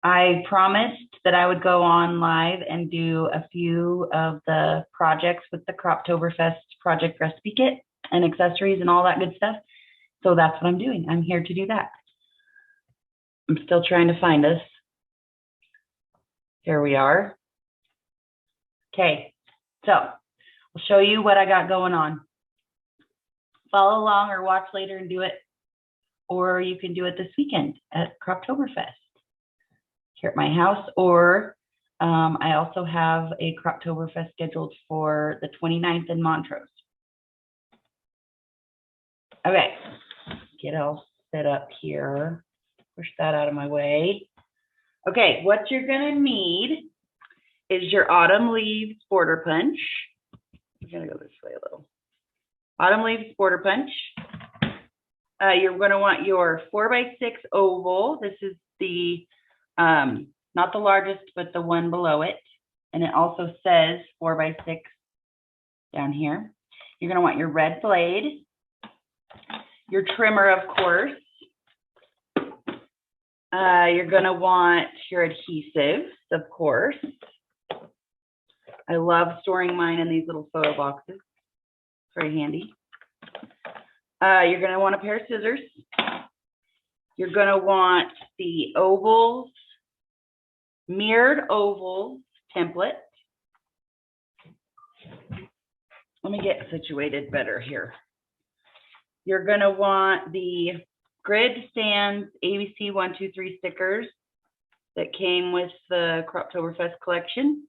I promised that I would go on live and do a few of the projects with the Croptoberfest project recipe kit and accessories and all that good stuff. So that's what I'm doing. I'm here to do that. I'm still trying to find us. Here we are. Okay, so I'll show you what I got going on. Follow along or watch later and do it, or you can do it this weekend at Croptoberfest here at my house, or I also have a Croptoberfest scheduled for the 29th in Montrose. Okay, get all set up here. Push that out of my way. Okay, what you're gonna need is your autumn leaves border punch. I'm gonna go this way a little. Autumn leaves border punch. You're gonna want your 4x6 oval. This is the not the largest, but the one below it. And it also says 4x6 down here. You're gonna want your red blade, your trimmer, of course. You're gonna want your adhesives, of course. I love storing mine in these little photo boxes. It's very handy. You're gonna want a pair of scissors. You're gonna want the ovals, mirrored ovals template. Let me get situated better here. You're gonna want the grid stands ABC 1, 2, 3 stickers that came with the Croptoberfest collection.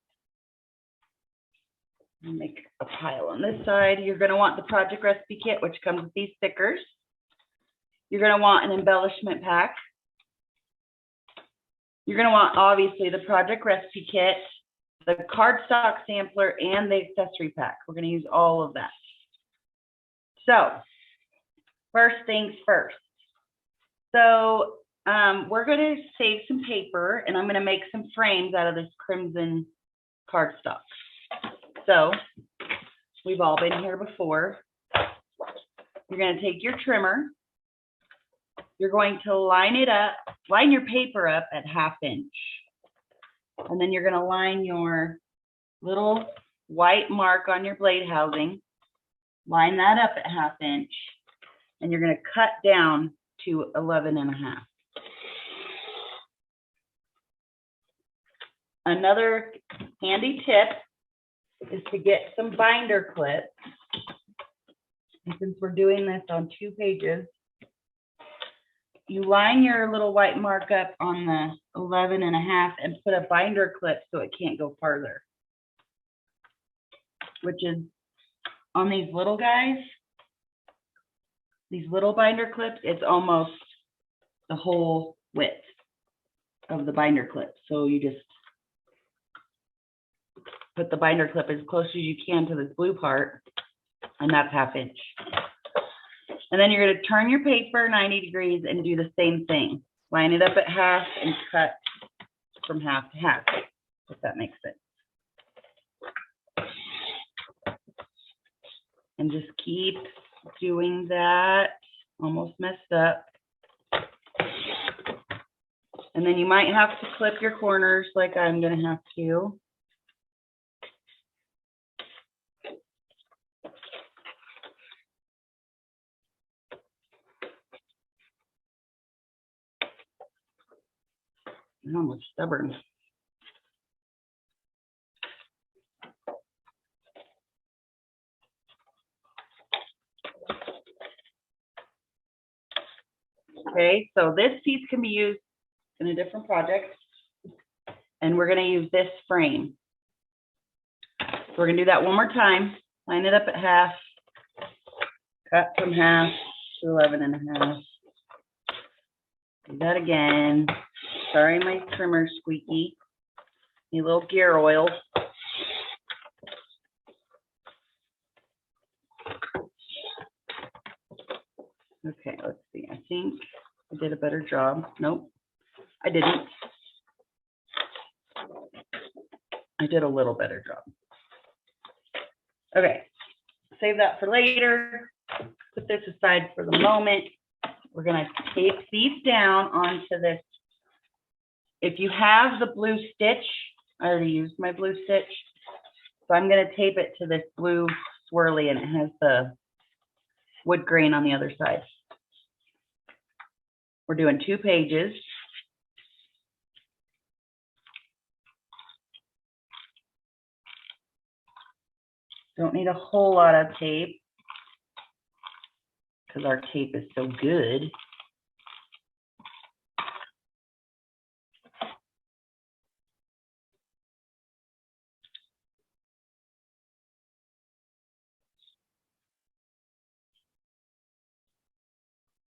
I'll make a pile on this side. You're gonna want the project recipe kit, which comes with these stickers. You're gonna want an embellishment pack. You're gonna want, obviously, the project recipe kit, the cardstock sampler, and the accessory pack. We're gonna use all of that. So, first things first. So, we're gonna save some paper, and I'm gonna make some frames out of this crimson cardstock. So, we've all been here before. You're gonna take your trimmer. You're going to line it up, line your paper up at 1/2 inch. And then you're gonna line your little white mark on your blade housing, line that up at 1/2 inch, and you're gonna cut down to 11.5. Another handy tip is to get some binder clips. And since we're doing this on 2 pages, you line your little white mark up on the 11.5 and put a binder clip so it can't go farther. Which is on these little guys, these little binder clips, it's almost the whole width of the binder clip. So you just put the binder clip as close as you can to this blue part, and that's 1/2 inch. And then you're gonna turn your paper 90 degrees and do the same thing. Line it up at 1/2 and cut from 1/2 to 1/2, if that makes sense. And just keep doing that. Almost messed up. And then you might have to clip your corners like I'm gonna have to. I'm almost stubborn. Okay, so this piece can be used in a different project, and we're gonna use this frame. So we're gonna do that one more time. Line it up at 1/2, cut from 1/2 to 11.5. Do that again. Sorry, my trimmer's squeaky. Need a little gear oil. Okay, let's see. I think I did a better job. Nope, I didn't. I did a little better job. Okay, save that for later. Put this aside for the moment. We're gonna tape these down onto this if you have the blue stitch, I already used my blue stitch, so I'm going to tape it to this blue swirly, and it has the wood grain on the other side. We're doing 2 pages. Don't need a whole lot of tape because our tape is so good.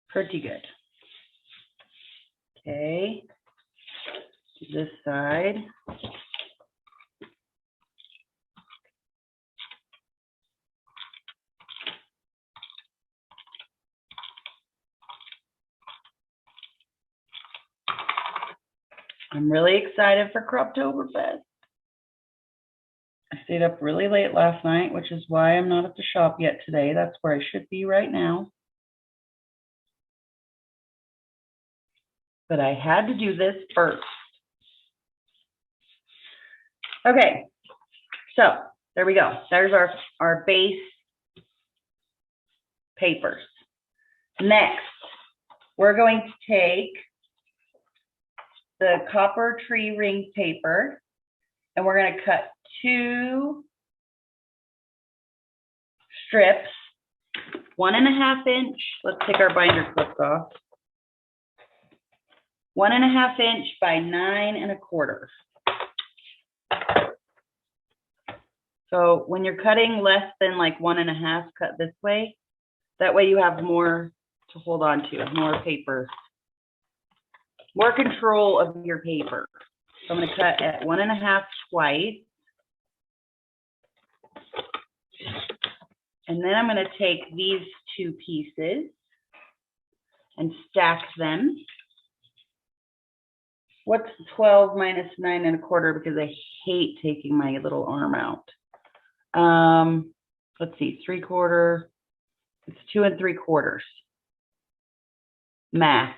Pretty good. Okay, this side. I'm really excited for Croptoberfest. I stayed up really late last night, which is why I'm not at the shop yet today. That's where I should be right now. But I had to do this first. Okay, so there we go. There's our base papers. Next, we're going to take the copper tree ring paper, and we're going to cut 2 strips, 1.5 inch. Let's take our binder clips off. 1.5 inch by 9 1/4. So when you're cutting less than like 1.5, cut this way. That way you have more to hold on to, more paper, more control of your paper. So I'm going to cut at 1.5 twice. And then I'm going to take these 2 pieces and stack them. What's 12 minus 9 1/4? Because I hate taking my little arm out. Let's see, 3/4. It's 2 3/4. Math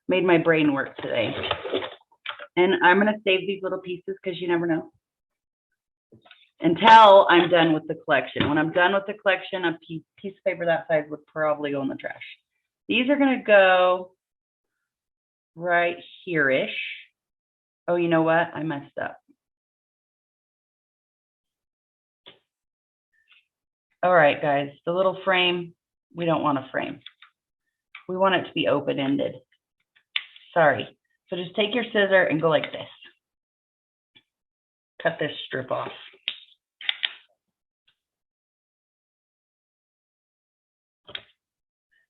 made my brain work today. And I'm going to save these little pieces because you never know. Until I'm done with the collection. When I'm done with the collection, a piece of paper that size would probably go in the trash. These are going to go right here-ish. Oh, you know what? I messed up. All right, guys, the little frame, we don't want a frame. We want it to be open-ended. Sorry. So just take your scissor and go like this. Cut this strip off.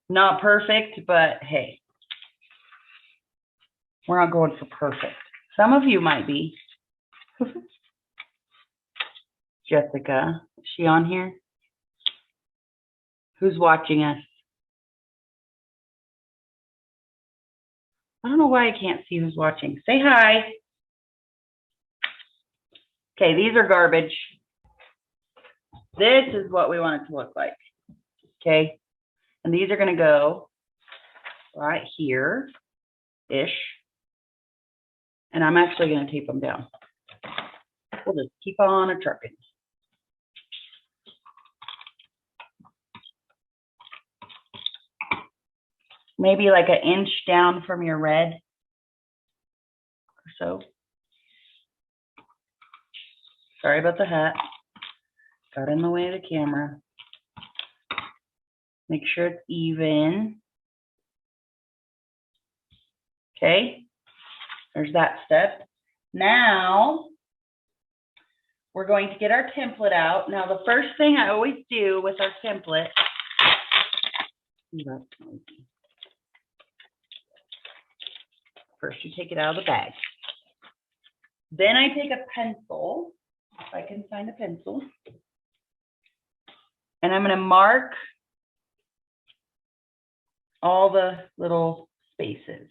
Not perfect, but hey, we're not going for perfect. Some of you might be. Jessica, is she on here? Who's watching us? I don't know why I can't see who's watching. Say hi. Okay, these are garbage. This is what we want it to look like. Okay, and these are going to go right here-ish. And I'm actually going to tape them down. We'll just keep on a trucking. Maybe like 1 inch down from your red or so. Sorry about the hat. Got in the way of the camera. Make sure it's even. Okay, there's that step. Now, we're going to get our template out. Now, the first thing I always do with our template, first you take it out of the bag. Then I take a pencil, if I can find a pencil, and I'm going to mark all the little spaces.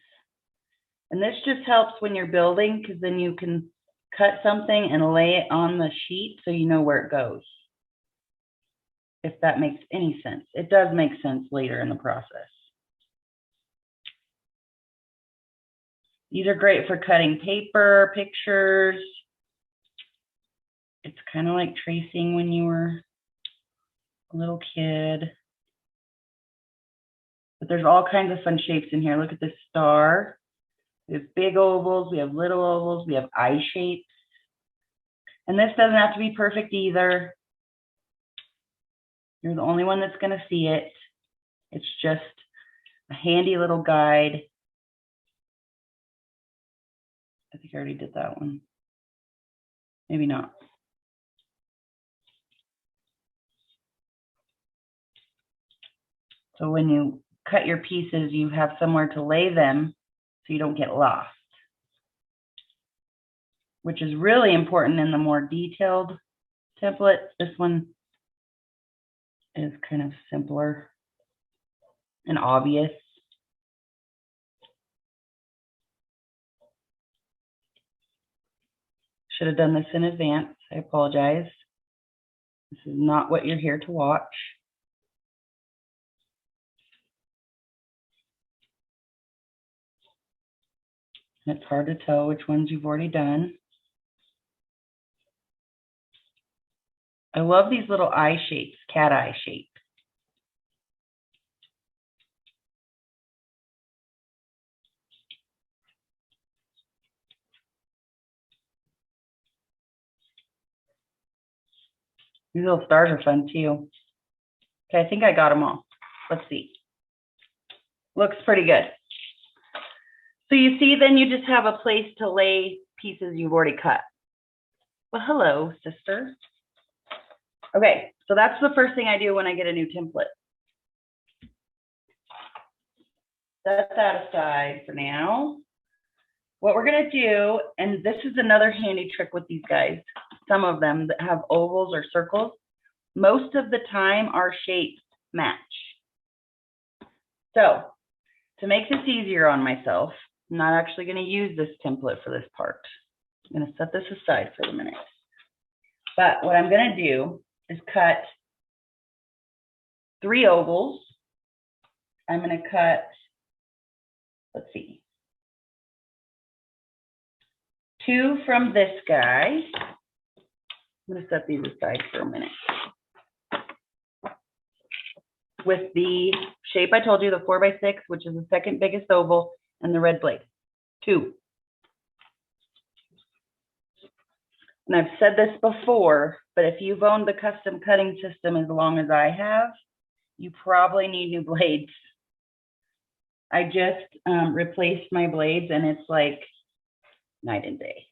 And this just helps when you're building, because then you can cut something and lay it on the sheet so you know where it goes. If that makes any sense. It does make sense later in the process. These are great for cutting paper, pictures. It's kind of like tracing when you were a little kid. But there's all kinds of fun shapes in here. Look at this star. We have big ovals, we have little ovals, we have eye shapes. And this doesn't have to be perfect either. You're the only one that's going to see it. It's just a handy little guide. I think I already did that one. Maybe not. So when you cut your pieces, you have somewhere to lay them so you don't get lost, which is really important in the more detailed templates. This one is kind of simpler and obvious. Should have done this in advance. I apologize. This is not what you're here to watch. And it's hard to tell which ones you've already done. I love these little eye shapes, cat eye shape. These little stars are fun too. Okay, I think I got them all. Let's see. Looks pretty good. So you see, then you just have a place to lay pieces you've already cut. Well, hello, sister. Okay, so that's the first thing I do when I get a new template. Set that aside for now. What we're gonna do, and this is another handy trick with these guys, some of them that have ovals or circles, most of the time our shapes match. So to make this easier on myself, I'm not actually gonna use this template for this part. I'm gonna set this aside for a minute. But what I'm gonna do is cut 3 ovals. I'm gonna cut, let's see, 2 from this guy. I'm gonna set these aside for a minute. With the shape I told you, the 4x6, which is the second biggest oval, and the red blade, 2. And I've said this before, but if you've owned the custom cutting system as long as I have, you probably need new blades. I just replaced my blades and it's like night and day.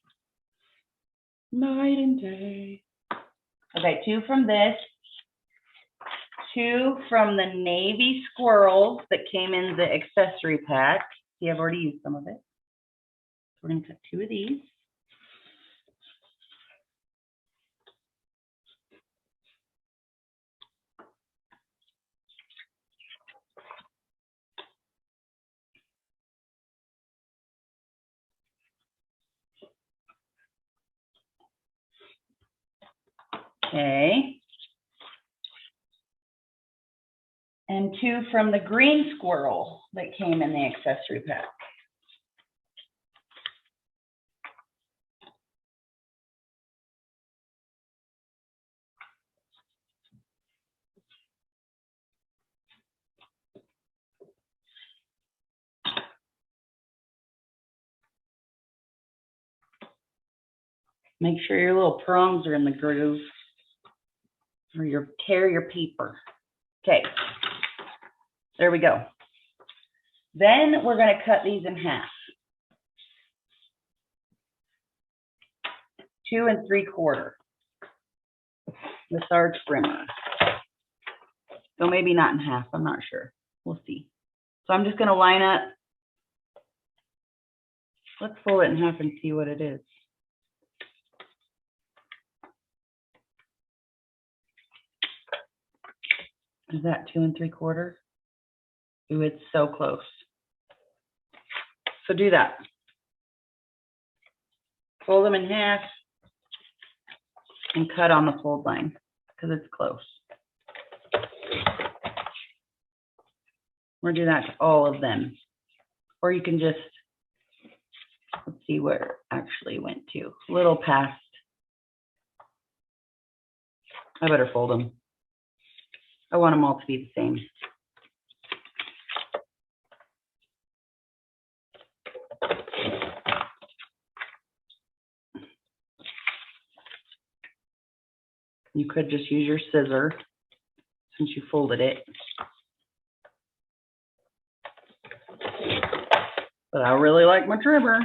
Night and day. Okay, 2 from this, 2 from the navy squirrels that came in the accessory pack. See, I've already used some of it. We're gonna cut 2 of these. Okay. And 2 from the green squirrel that came in the accessory pack. Make sure your little prongs are in the groove or tear your paper. Okay, there we go. Then we're going to cut these in half. 2 3/4 with our trimmer. So maybe not in half, I'm not sure. We'll see. So I'm just going to line up. Let's fold it in half and see what it is. Is that 2 3/4? Ooh, it's so close. So do that. Fold them in half and cut on the fold line because it's close. We're doing that to all of them. Or you can just Let's see where it actually went to. A little past. I better fold them. I want them all to be the same. You could just use your scissor since you folded it. But I really like my trimmer.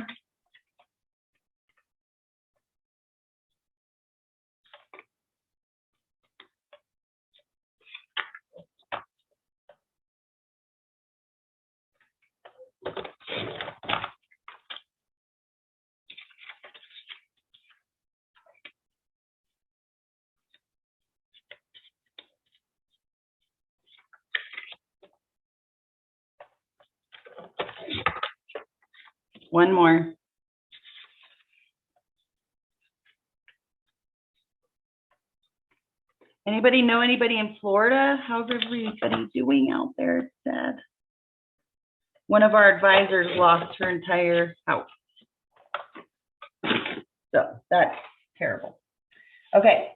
One more. Anybody know anybody in Florida? How's everybody doing out there? It's sad. One of our advisors lost her entire house. So that's terrible. Okay,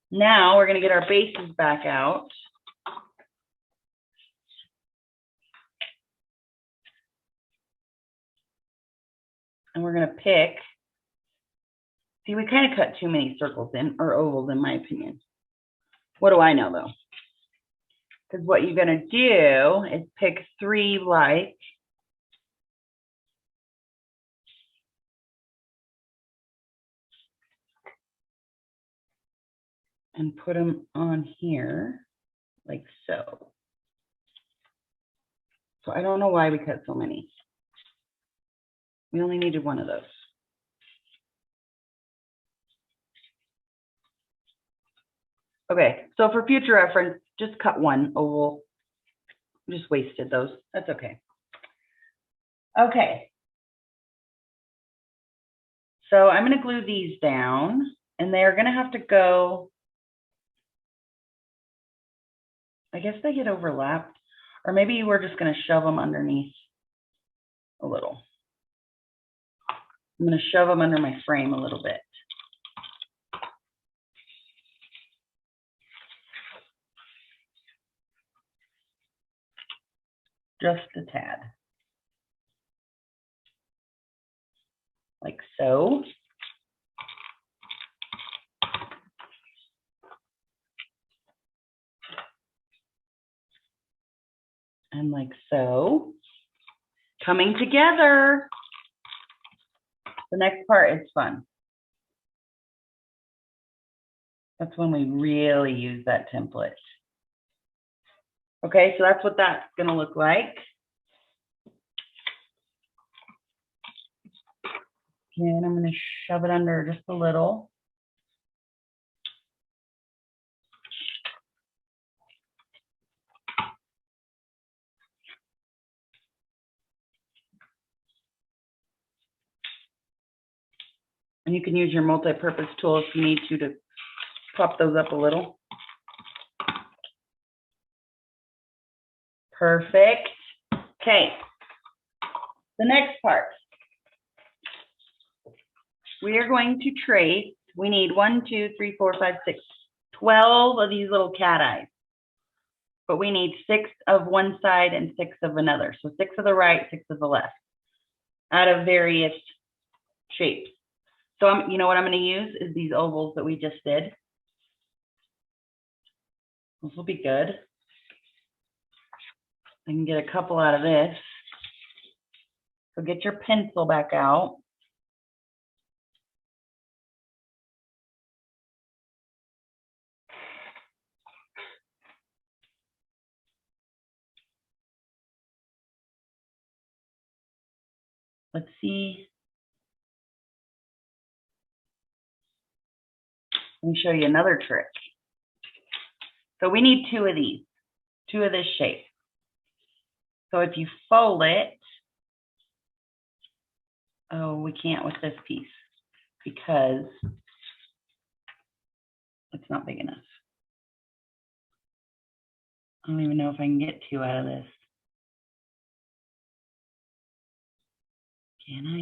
now we're gonna get our bases back out. And we're gonna pick, see, we kind of cut too many circles in, or ovals in my opinion. What do I know though? Because what you're gonna do is pick 3 like. And put them on here like so. So I don't know why we cut so many. We only needed one of those. Okay, so for future reference, just cut one oval. Just wasted those. That's okay. Okay. So I'm going to glue these down, and they're going to have to go. I guess they get overlapped, or maybe we're just going to shove them underneath a little. I'm going to shove them under my frame a little bit. Just a tad. Like so. And like so. Coming together. The next part is fun. That's when we really use that template. Okay, so that's what that's going to look like. And I'm going to shove it under just a little. And you can use your multi-purpose tool if you need to pop those up a little. Perfect. Okay. The next part. We are going to trace. We need 12 of these little cat eyes. But we need 6 of one side and 6 of another. So 6 of the right, 6 of the left, out of various shapes. So you know what I'm going to use is these ovals that we just did. This will be good. I can get a couple out of this. So get your pencil back out. Let's see. Let me show you another trick. So we need 2 of these, 2 of this shape. So if you fold it, oh, we can't with this piece because it's not big enough. I don't even know if I can get 2 out of this. Can I?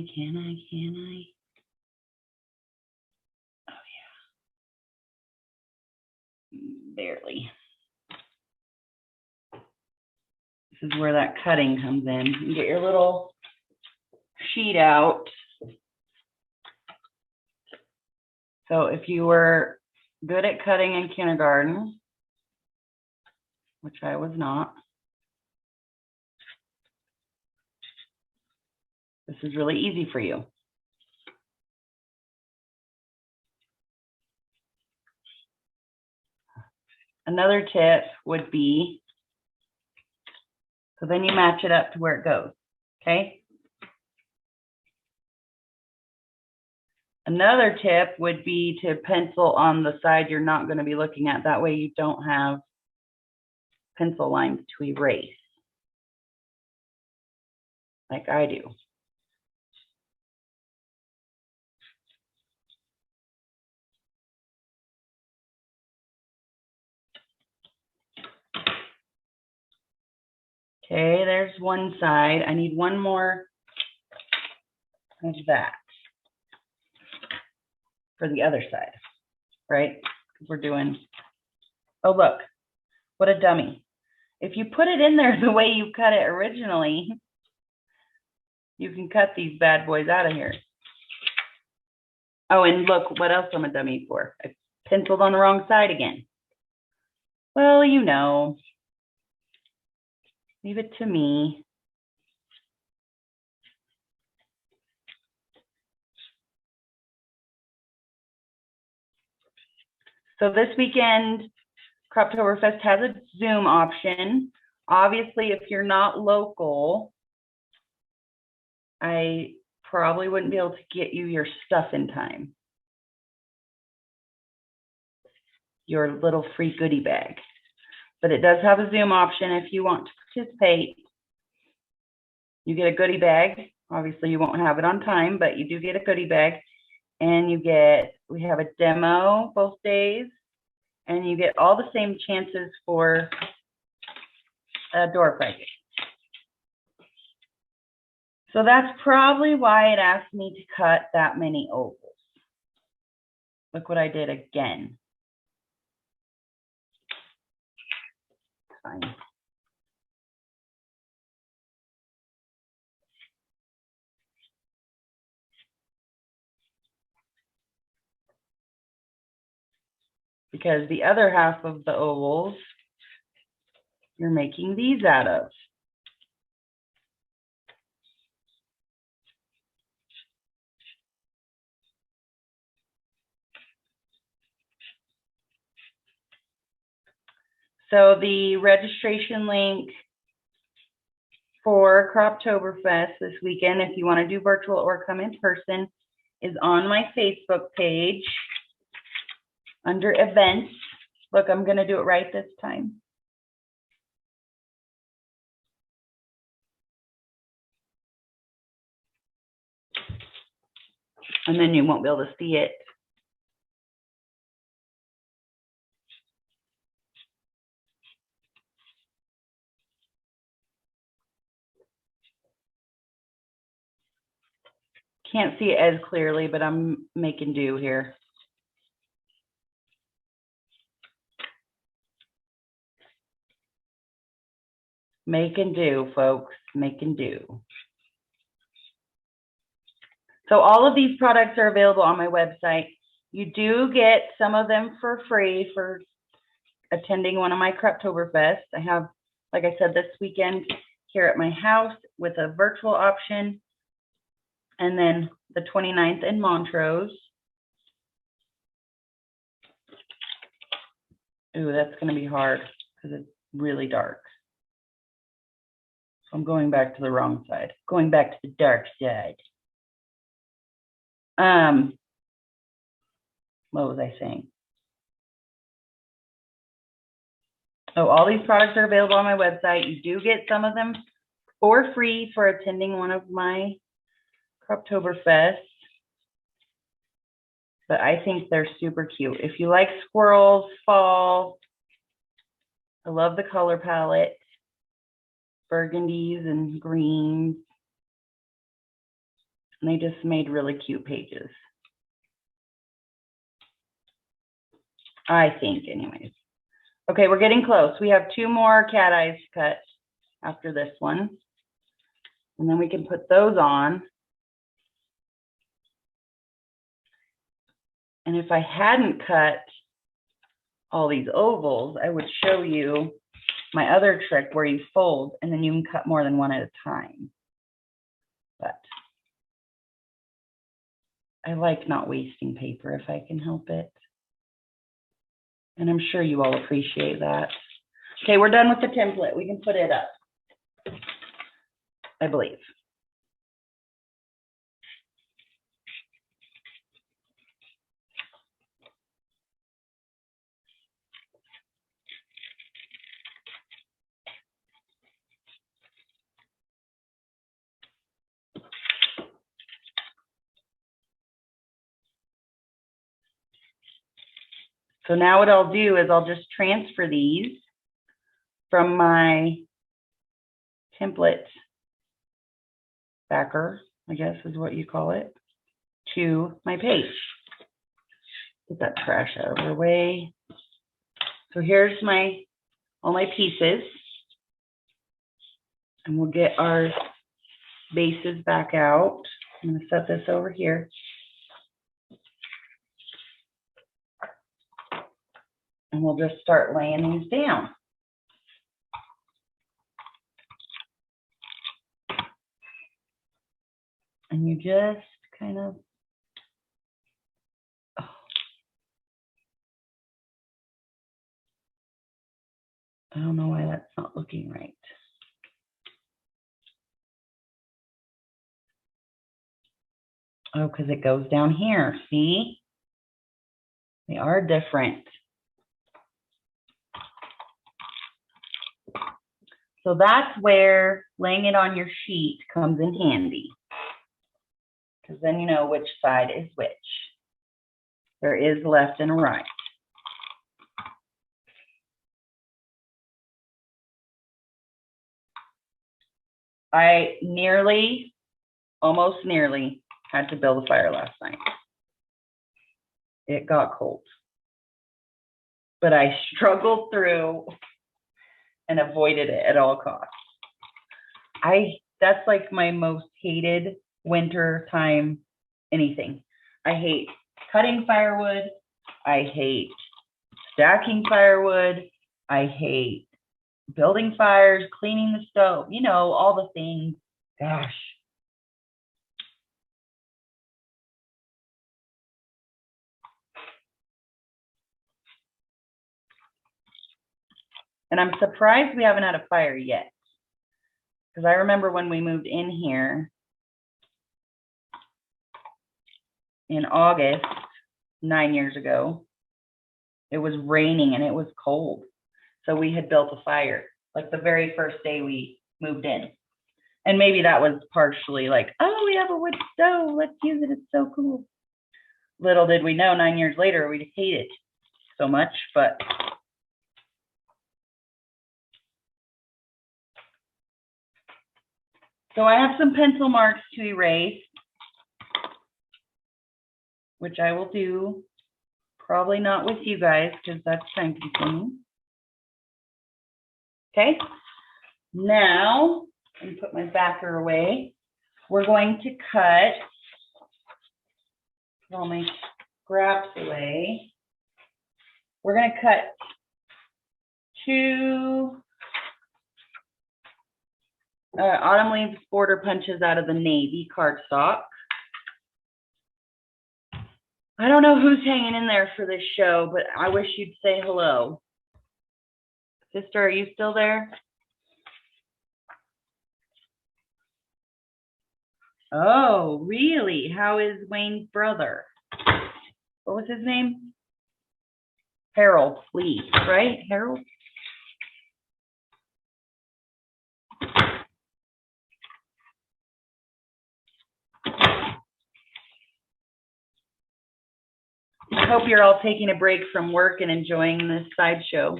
Oh yeah, barely. This is where that cutting comes in. You get your little sheet out. So if you were good at cutting in kindergarten, which I was not, this is really easy for you. Another tip would be, so then you match it up to where it goes, okay? Another tip would be to pencil on the side you're not going to be looking at. That way you don't have pencil lines to erase, like I do. Okay, there's one side. I need one more of that for the other side, right? We're doing, oh look, what a dummy. If you put it in there the way you cut it originally, you can cut these bad boys out of here. Oh, and look, what else I'm a dummy for? I penciled on the wrong side again. Well, you know, leave it to me. So this weekend, Croptoberfest has a Zoom option. Obviously, if you're not local, I probably wouldn't be able to get you your stuff in time. Your little free goodie bag. But it does have a Zoom option if you want to participate. You get a goodie bag. Obviously, you won't have it on time, but you do get a goodie bag. And you get, we have a demo both days, and you get all the same chances for a door prize. So that's probably why it asked me to cut that many ovals. Look what I did again. Fine. Because the other half of the ovals, you're making these out of. So the registration link for Croptoberfest this weekend, if you want to do virtual or come in person, is on my Facebook page under events. Look, I'm going to do it right this time. And then you won't be able to see it. Can't see it as clearly, but I'm making do here. Make and do, folks, make and do. So all of these products are available on my website. You do get some of them for free for attending one of my Croptoberfest. I have, like I said, this weekend here at my house with a virtual option. And then the 29th in Montrose. Ooh, that's going to be hard because it's really dark. So I'm going back to the wrong side, going back to the dark side. What was I saying? Oh, all these products are available on my website. You do get some of them for free for attending one of my Croptoberfest. But I think they're super cute. If you like squirrels, fall, I love the color palette, burgundies and greens. And they just made really cute pages. I think, anyways. Okay, we're getting close. We have 2 more cat eyes cut after this one. And then we can put those on. And if I hadn't cut all these ovals, I would show you my other trick where you fold and then you can cut more than one at a time. But I like not wasting paper if I can help it. And I'm sure you all appreciate that. Okay, we're done with the template. We can put it up, I believe. So now what I'll do is I'll just transfer these from my template backer, I guess is what you call it, to my page. Get that trash out of the way. So here's all my pieces. And we'll get our bases back out. I'm going to set this over here. And we'll just start laying these down. And you just kind of, I don't know why that's not looking right. Oh, because it goes down here, see? They are different. So that's where laying it on your sheet comes in handy. Because then you know which side is which. There is left and right. I almost nearly had to build a fire last night. It got cold. But I struggled through and avoided it at all costs. That's like my most hated winter time anything. I hate cutting firewood. I hate stacking firewood. I hate building fires, cleaning the stove, you know, all the things. Gosh. And I'm surprised we haven't had a fire yet. Because I remember when we moved in here in August, 9 years ago, it was raining and it was cold. So we had built a fire, like the very first day we moved in. And maybe that was partially like, oh, we have a wood stove, let's use it, it's so cool. Little did we know, 9 years later, we'd hate it so much, but. So I have some pencil marks to erase, which I will do, probably not with you guys because that's time consuming. Okay, now let me put my backer away. We're going to cut all my scraps away. We're going to cut 2 autumn leaves border punches out of the navy cardstock. I don't know who's hanging in there for this show, but I wish you'd say hello. Sister, are you still there? Oh, really? How is Wayne's brother? What was his name? Harold Lee, right? Harold? I hope you're all taking a break from work and enjoying this sideshow.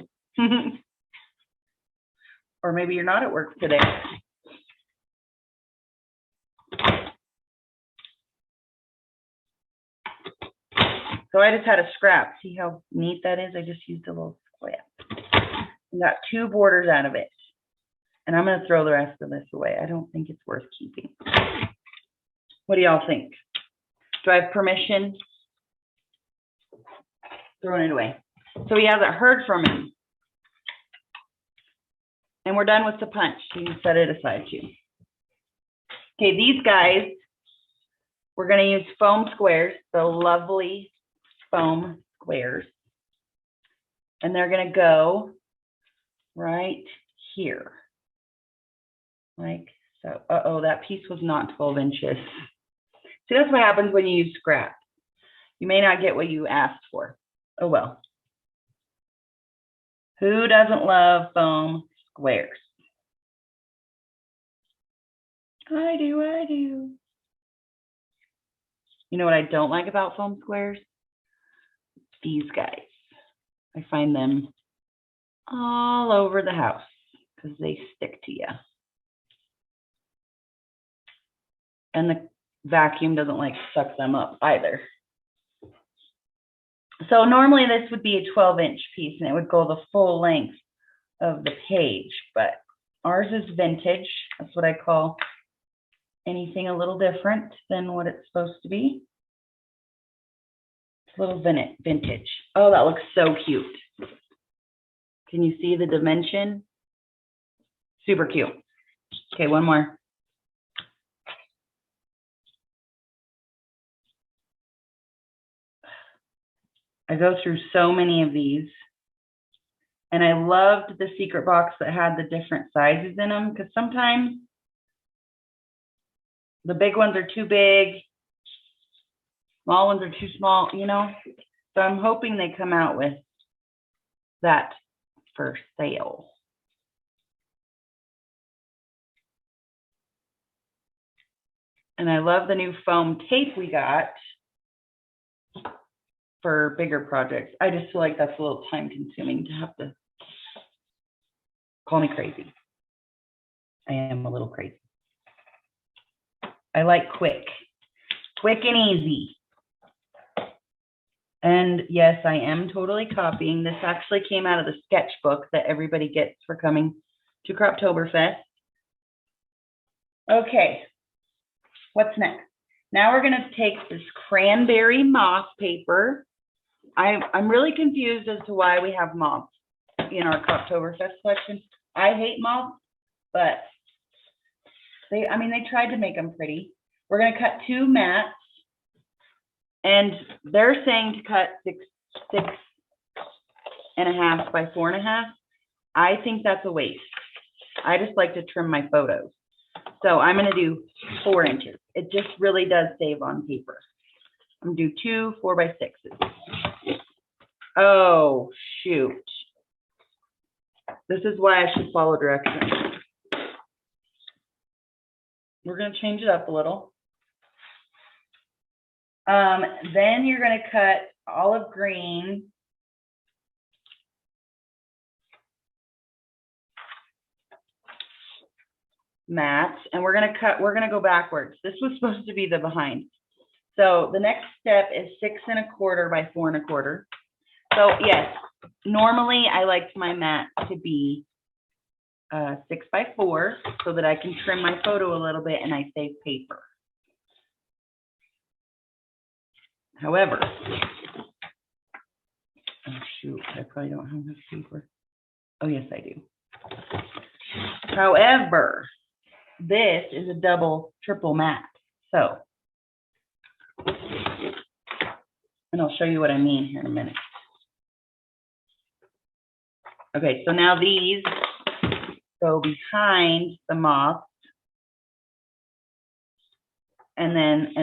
Or maybe you're not at work today. So I just had a scrap. See how neat that is? I just used a little square. Got 2 borders out of it. And I'm going to throw the rest of this away. I don't think it's worth keeping. What do y'all think? Do I have permission? Throwing it away. So he hasn't heard from him. And we're done with the punch. You can set it aside too. Okay, these guys, we're going to use foam squares, the lovely foam squares. And they're going to go right here. Like so. Uh-oh, that piece was not 12 inches. See, that's what happens when you use scrap. You may not get what you asked for. Oh well. Who doesn't love foam squares? I do, I do. You know what I don't like about foam squares? These guys. I find them all over the house because they stick to you. And the vacuum doesn't like suck them up either. So normally this would be a 12-inch piece and it would go the full length of the page, but ours is vintage. That's what I call anything a little different than what it's supposed to be. It's a little vintage. Oh, that looks so cute. Can you see the dimension? Super cute. Okay, one more. I go through so many of these. And I loved the secret box that had the different sizes in them because sometimes the big ones are too big, small ones are too small, you know? So I'm hoping they come out with that for sale. And I love the new foam tape we got for bigger projects. I just feel like that's a little time consuming to have to call me crazy. I am a little crazy. I like quick and easy. And yes, I am totally copying. This actually came out of the sketchbook that everybody gets for coming to Croptoberfest. Okay, what's next? Now we're gonna take this cranberry moss paper. I'm really confused as to why we have moss in our Croptoberfest collection. I hate moss, but they tried to make them pretty. We're gonna cut 2 mats, and they're saying to cut 6.5 by 4.5. I think that's a waste. I just like to trim my photos. So I'm gonna do 4 inches. It just really does save on paper. I'm gonna do 2 4x6s. Oh, shoot. This is why I should follow directions. We're going to change it up a little. Then you're going to cut olive green. Mats, and we're going to go backwards. This was supposed to be the behind. So the next step is 6.25 by 4.25. So yes, normally I like my mat to be 6 by 4 so that I can trim my photo a little bit and I save paper. However, oh shoot, I probably don't have enough paper. Oh yes, I do. However, this is a triple mat. So, and I'll show you what I mean here in a minute. Okay, so now these go behind the moth, and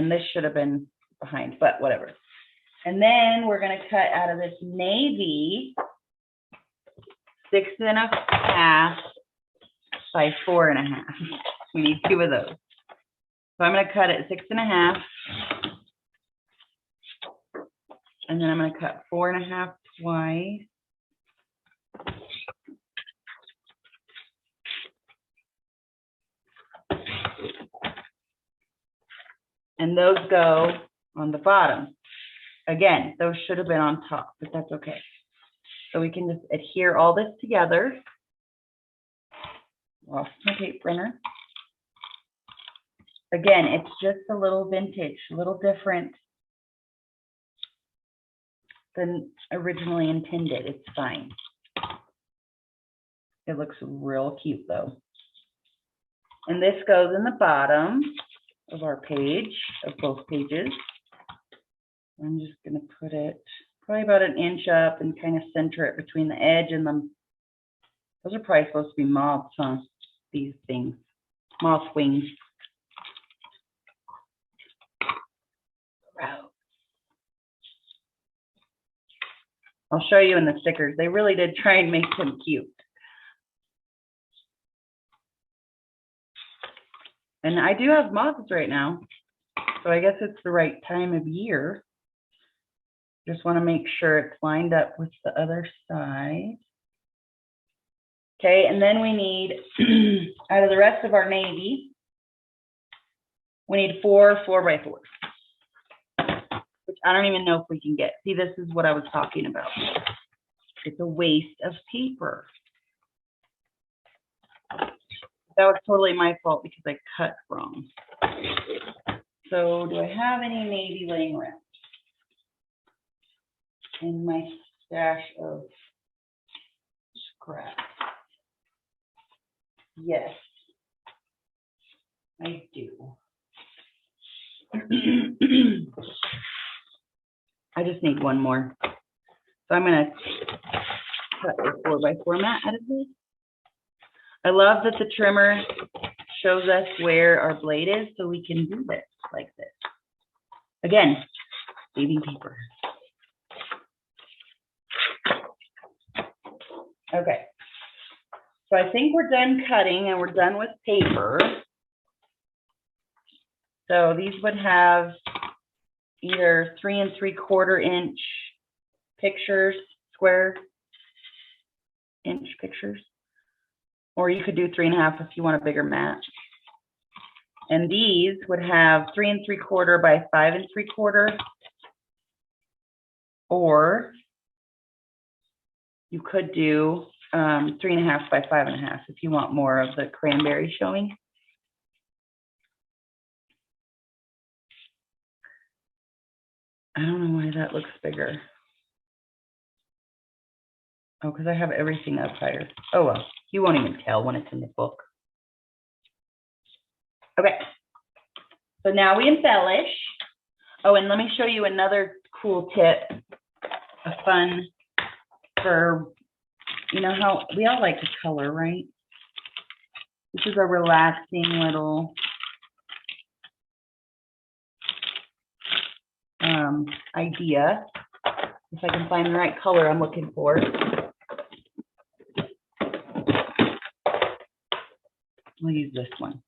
this should have been behind, but whatever. And then we're gonna cut out of this navy 6.5 by 4.5. We need 2 of those. So I'm gonna cut it 6.5, and then I'm gonna cut 4.5 twice. And those go on the bottom. Again, those should have been on top, but that's okay. So we can just adhere all this together. Off my tape printer. Again, it's just a little vintage, a little different than originally intended. It's fine. It looks real cute though. And this goes in the bottom of our page, of both pages. I'm just going to put it probably about an inch up and kind of center it between the edge and the, those are probably supposed to be moths, huh? These things, moth wings. I'll show you in the stickers. They really did try and make them cute. And I do have moths right now, so I guess it's the right time of year. Just want to make sure it's lined up with the other side. Okay, and then we need, out of the rest of our navy, we need 4 4x4s, which I don't even know if we can get. See, this is what I was talking about. It's a waste of paper. That was totally my fault because I cut wrong. So do I have any navy laying around in my stash of scrap? Yes, I do. I just need one more. So I'm going to cut the 4x4 mat out of this. I love that the trimmer shows us where our blade is so we can do this like this. Again, saving paper. Okay. So I think we're done cutting and we're done with paper. So these would have either 3 3/4 inch pictures, square inch pictures, or you could do 3.5 if you want a bigger mat. And these would have 3 3/4 by 5 3/4, or you could do 3.5 by 5.5 if you want more of the cranberry showing. I don't know why that looks bigger. Oh, because I have everything up higher. Oh, well, you won't even tell when it's in the book. Okay, so now we embellish. Oh, and let me show you another cool tip, a fun for, you know how we all like to color, right? This is a relaxing little idea. If I can find the right color I'm looking for. We'll use this one.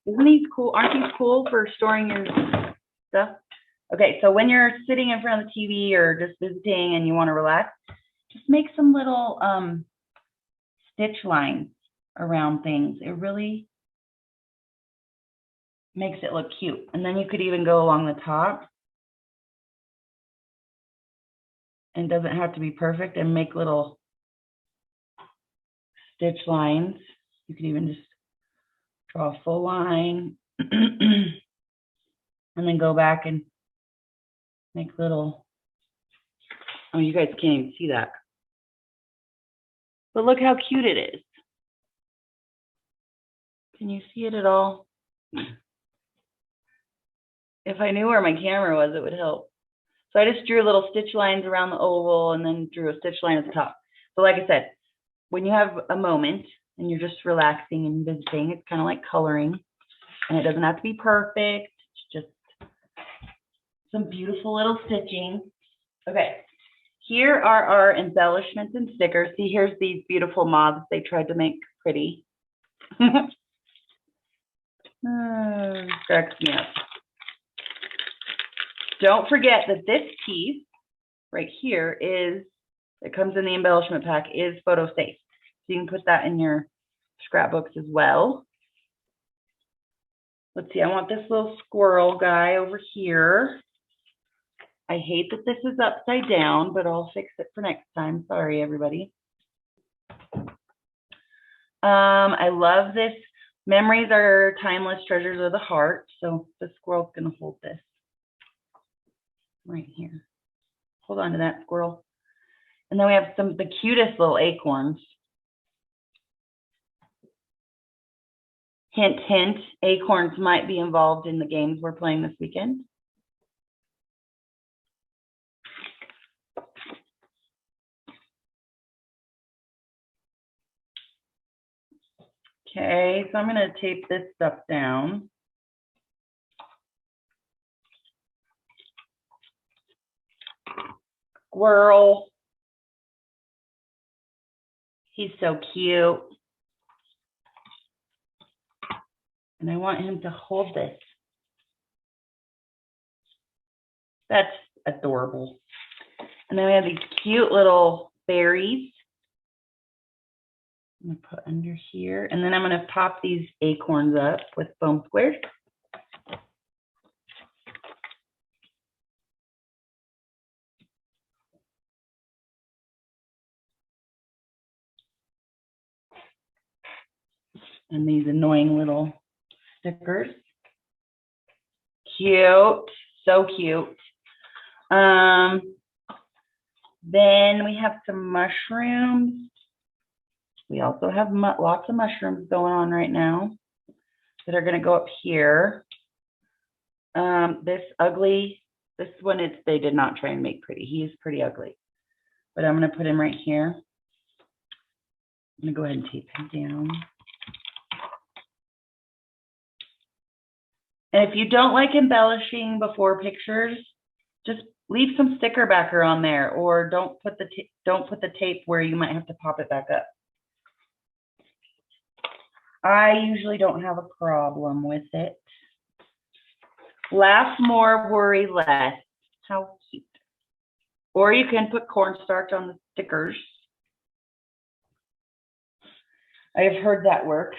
Isn't these cool? Aren't these cool for storing your stuff? Okay, so when you're sitting in front of the TV or just visiting and you want to relax, just make some little stitch lines around things. It really makes it look cute. And then you could even go along the top. And it doesn't have to be perfect, and make little stitch lines. You could even just draw a full line and then go back and make little, oh, you guys can't even see that. But look how cute it is. Can you see it at all? If I knew where my camera was, it would help. So I just drew little stitch lines around the oval and then drew a stitch line at the top. So like I said, when you have a moment and you're just relaxing and visiting, it's kind of like coloring. And it doesn't have to be perfect. It's just some beautiful little stitching. Okay, here are our embellishments and stickers. See, here's these beautiful moths they tried to make pretty. Cracks me up. Don't forget that this piece right here is, it comes in the embellishment pack, is photo safe. So you can put that in your scrapbooks as well. Let's see, I want this little squirrel guy over here. I hate that this is upside down, but I'll fix it for next time. Sorry, everybody. I love this. Memories are timeless, treasures of the heart. So the squirrel's going to hold this right here. Hold on to that, squirrel. And then we have the cutest little acorns. Hint, hint, acorns might be involved in the games we're playing this weekend. Okay, so I'm going to tape this stuff down. Squirrel. He's so cute. And I want him to hold this. That's adorable. And then we have these cute little berries. I'm going to put under here. And then I'm going to pop these acorns up with foam squares. And these annoying little stickers. Cute, so cute. Then we have some mushrooms. We also have lots of mushrooms going on right now that are going to go up here. This one, they did not try and make pretty. He is pretty ugly. But I'm going to put him right here. I'm going to go ahead and tape him down. And if you don't like embellishing before pictures, just leave some sticker backer on there, or don't put the tape where you might have to pop it back up. I usually don't have a problem with it. Laugh more, worry less. How cute. Or you can put cornstarch on the stickers. I have heard that works.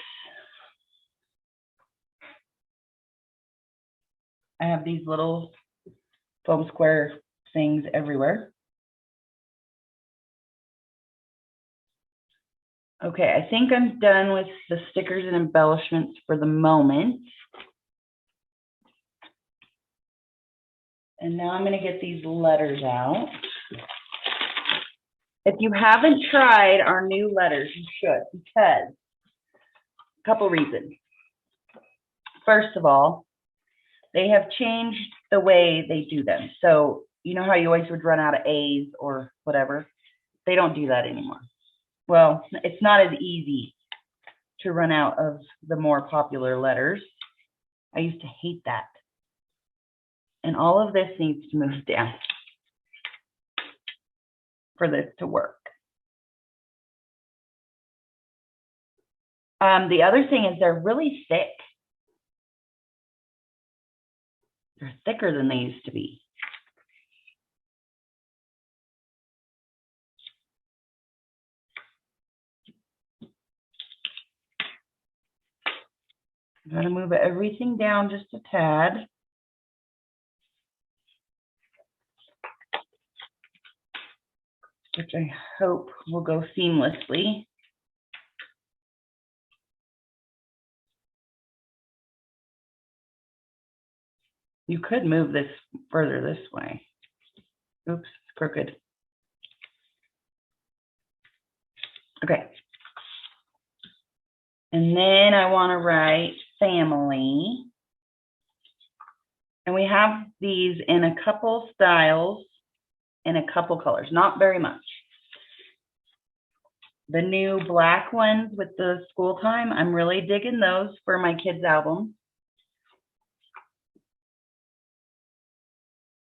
I have these little foam square things everywhere. Okay, I think I'm done with the stickers and embellishments for the moment. And now I'm going to get these letters out. If you haven't tried our new letters, you should, because a couple reasons. First of all, they have changed the way they do them. So you know how you always would run out of A's or whatever? They don't do that anymore. Well, it's not as easy to run out of the more popular letters. I used to hate that. And all of this needs to move down for this to work. The other thing is they're really thick. They're thicker than they used to be. I'm going to move everything down just a tad. Which I hope will go seamlessly. You could move this further this way. Oops, it's crooked. Okay. And then I want to write family. And we have these in a couple styles, in a couple colors, not very much. The new black ones with the school time, I'm really digging those for my kids' album.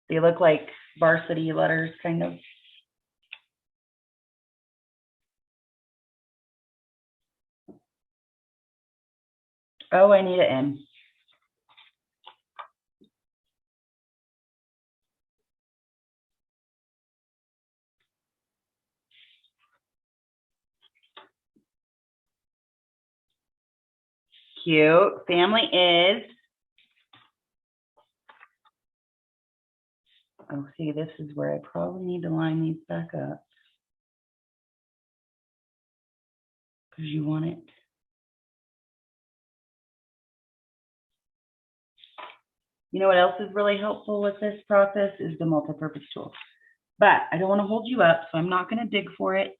They look like varsity letters, kind of. Oh, I need an N. Cute. Family is Oh, see, this is where I probably need to line these back up. Because you want it. You know what else is really helpful with this process is the multi-purpose tool. But I don't want to hold you up, so I'm not going to dig for it.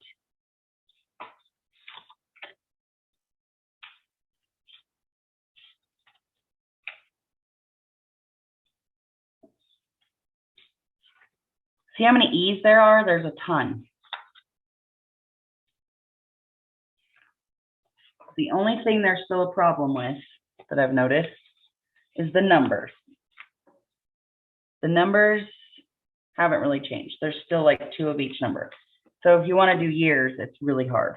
See how many E's there are? There's a ton. The only thing there's still a problem with that I've noticed is the numbers. The numbers haven't really changed. There's still like 2 of each number. So if you want to do years, it's really hard.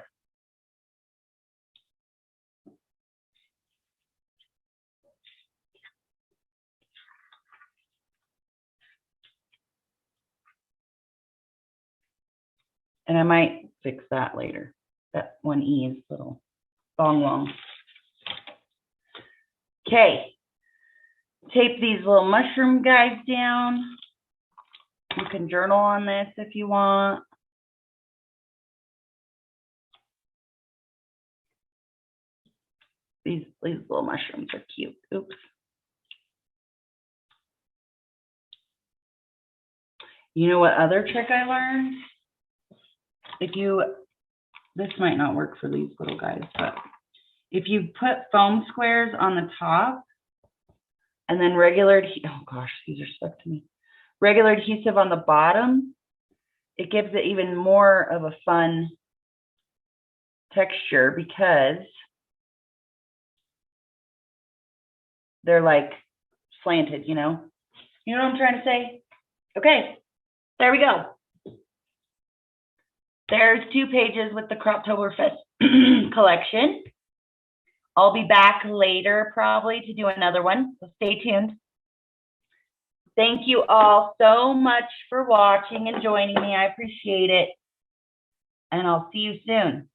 And I might fix that later. That one E is a little long. Okay. Tape these little mushroom guys down. You can journal on this if you want. These little mushrooms are cute. Oops. You know what other trick I learned? This might not work for these little guys, but if you put foam squares on the top and then oh gosh, these are stuck to me. Regular adhesive on the bottom, it gives it even more of a fun texture because they're like slanted, you know? You know what I'm trying to say? Okay, there we go. There's 2 pages with the Croptoberfest collection. I'll be back later probably to do another one, so stay tuned. Thank you all so much for watching and joining me. I appreciate it. And I'll see you soon.